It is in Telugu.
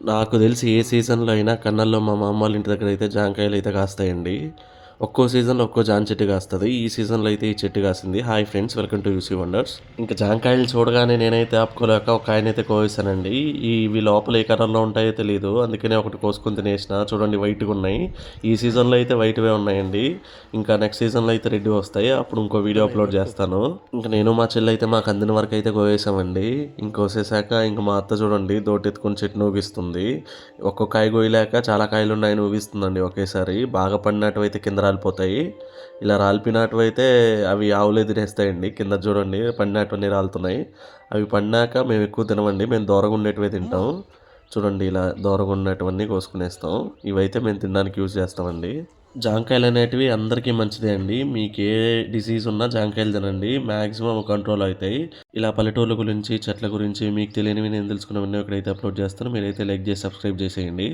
నాకు తెలిసి ఏ సీజన్‌లో అయినా కన్నల్లో మా మామ వాళ్ళ ఇంటి దగ్గర అయితే జాంకాయలయితే కాస్తాయండి. ఒక్కో సీజన్‌లో ఒక్కో జామ చెట్టు కాస్తది. ఈ సీజన్‌లో అయితే ఈ చెట్టు కాసింది. Hi friends, welcome to U C wonders. ఇంక జాంకాయలు చూడగానే నేనైతే ఆపుకోలేక ఒక కాయనైతే కోసేసానండి. ఇవి లోపల ఏ కలర్‌లో ఉంటాయో తెలీదు. అందుకనే ఒకటి కోసుకొని తినేసిన. చూడండి వైట్‌గున్నాయి. ఈ సీజన్‌లో అయితే వైట్‌వే ఉన్నాయండి. ఇంకా నెక్స్ట్ సీజన్‌లో అయితే రెడ్‌వి వస్తాయి. అప్పుడు ఇంకో వీడియో అప్లోడ్ చేస్తాను. ఇంక నేను మా చెల్లయితే మాకు అందిన వరకైతే కోసేసామండి. ఇంక కోసేసాక ఇంక మా అత్త చూడండి దోటెత్తుకొని చెట్టుని ఊగిస్తుంది. ఒక్క కాయ కోయలేక చాలా కాయలున్నాయని ఊగిస్తుందండి ఒకేసారి. బాగా పండినటువైతే కింద రాలిపోతాయి. ఇలా రాలిపోయినటువైతే అవి ఆవులే తినేస్తాయండి. కింద చూడండి పండినటువన్నీ రాలుతున్నాయి. అవి పండినాక మేము ఎక్కువ తినమండి. మేము దూరగా ఉండేటివే తింటాం. చూడండి ఇలా దూరగా ఉన్నటువన్నీ కోసుకునేస్తాం. ఇవైతే మేము తినడానికి యూజ్ చేస్తామండి. జాంకాయలు అనేటివి అందరికీ మంచిదే అండి. మీకు ఏ డిసీజ్ ఉన్నా జాంకాయలు తినండి. మాక్సిమం కంట్రోల్ అవుతాయి. ఇలా పల్లెటూర్ల గురించి, చెట్ల గురించి మీకు తెలియనివి నేను తెలుసుకున్నవన్నీ ఒకడైతే అప్లోడ్ చేస్తాను. మీరైతే లైక్ చేసి సబ్స్క్రైబ్ చేసేయండి.